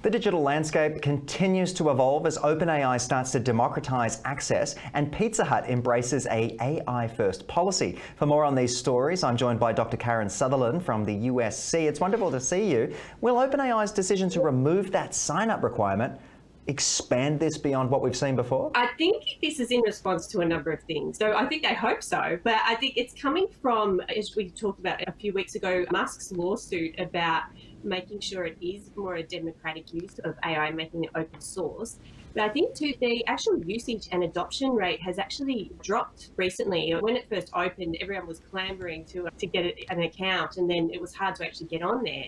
The digital landscape continues to evolve as OpenAI starts to democratize access and Pizza Hut embraces a AI-first policy. For more on these stories, I'm joined by Dr. Karen Sutherland from the USC. It's wonderful to see you. Will OpenAI's decision to remove that sign-up requirement expand this beyond what we've seen before? I think this is in response to a number of things. So I think they hope so, but I think it's coming from, as we talked about a few weeks ago, Musk's lawsuit about making sure it is more a democratic use of AI, making it open source. But I think too, the actual usage and adoption rate has actually dropped recently. When it first opened, everyone was clamoring to get an account, and then it was hard to actually get on there.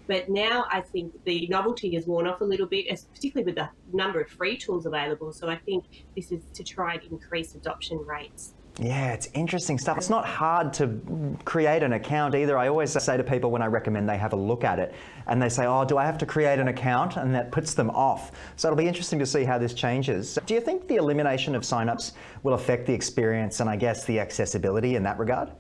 But now I think the novelty has worn off a little bit, particularly with the number of free tools available. So I think this is to try and increase adoption rates. Yeah, it's interesting stuff. It's not hard to create an account either. I always say to people when I recommend they have a look at it, and they say, oh, do I have to create an account? And that puts them off. So it'll be interesting to see how this changes. Do you think the elimination of signups will affect the experience and I guess the accessibility in that regard?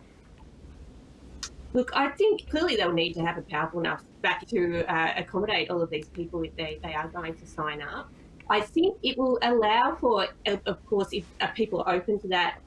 Look, I think clearly they'll need to have a powerful enough back to accommodate all of these people if they are going to sign up. I think it will allow for, of course, if people are open to that,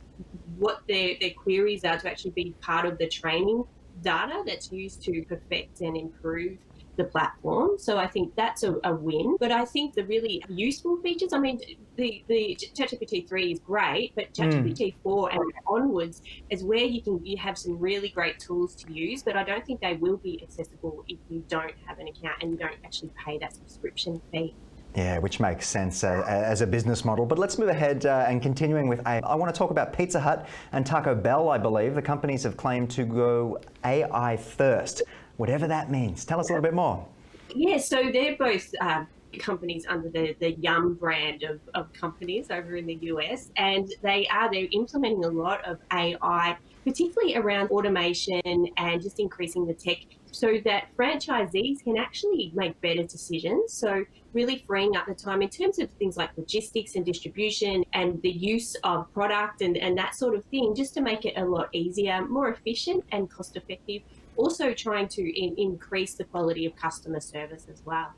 what their queries are to actually be part of the training data that's used to perfect and improve the platform. So I think that's a win. But I think the really useful features, I mean, the ChatGPT 3 is great, but ChatGPT 4 and onwards is where you have some really great tools to use, but I don't think they will be accessible if you don't have an account and you don't actually pay that subscription fee. Yeah, which makes sense as a business model. But let's move ahead and continuing with AI. I want to talk about Pizza Hut and Taco Bell, I believe. The companies have claimed to go AI first, whatever that means. Tell us a little bit more. Yeah, so they're both companies under the Yum brand of companies over in the US, and they're implementing a lot of AI, particularly around automation and just increasing the tech so that franchisees can actually make better decisions. So really freeing up the time in terms of things like logistics and distribution and the use of product and that sort of thing, just to make it a lot easier, more efficient and cost effective. Also trying to increase the quality of customer service as well.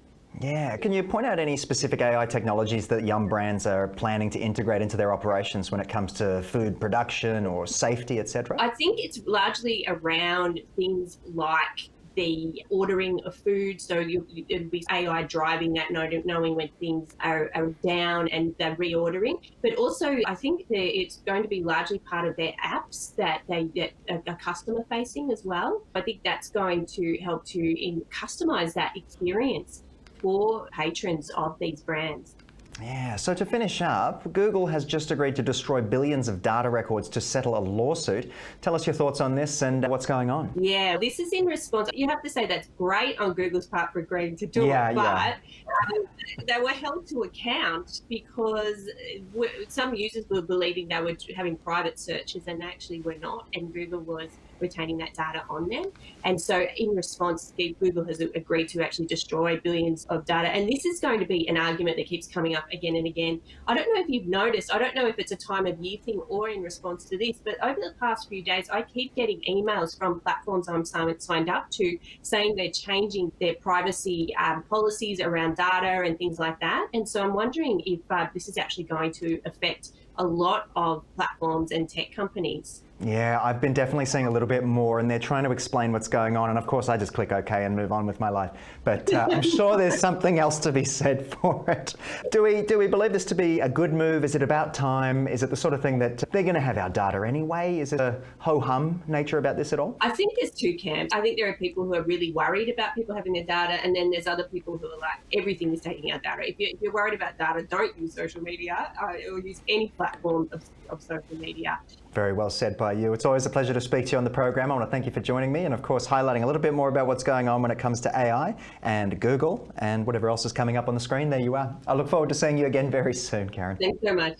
Yeah, can you point out any specific AI technologies that Yum brands are planning to integrate into their operations when it comes to food production or safety, etc.? I think it's largely around things like the ordering of food, so it'll be AI driving that, knowing when things are down and they're reordering. But also, I think it's going to be largely part of their apps that are customer facing as well. I think that's going to help to customize that experience for patrons of these brands. Yeah, so to finish up, Google has just agreed to destroy billions of data records to settle a lawsuit. Tell us your thoughts on this and what's going on. Yeah, this is in response. You have to say that's great on Google's part for agreeing to do it, but they were held to account because some users were believing they were having private searches and they actually were not, and Google was retaining that data on them. And so in response, Google has agreed to actually destroy billions of data. And this is going to be an argument that keeps coming up again and again. I don't know if you've noticed, I don't know if it's a time of year thing or in response to this, but over the past few days, I keep getting emails from platforms I'm signed up to saying they're changing their privacy policies around data and things like that. And so I'm wondering if this is actually going to affect a lot of platforms and tech companies. Yeah, I've been definitely seeing a little bit more, and they're trying to explain what's going on. And of course, I just click OK and move on with my life. But I'm sure there's something else to be said for it. Do we believe this to be a good move? Is it about time? Is it the sort of thing that they're going to have our data anyway? Is it a ho-hum nature about this at all? I think there's two camps. I think there are people who are really worried about people having their data, and then there's other people who are like, everything is taking our data. If you're worried about data, don't use social media or use any platform of social media. Very well said by you. It's always a pleasure to speak to you on the program. I want to thank you for joining me and, of course, highlighting a little bit more about what's going on when it comes to AI and Google and whatever else is coming up on the screen. There you are. I look forward to seeing you again very soon, Karen. Thanks so much.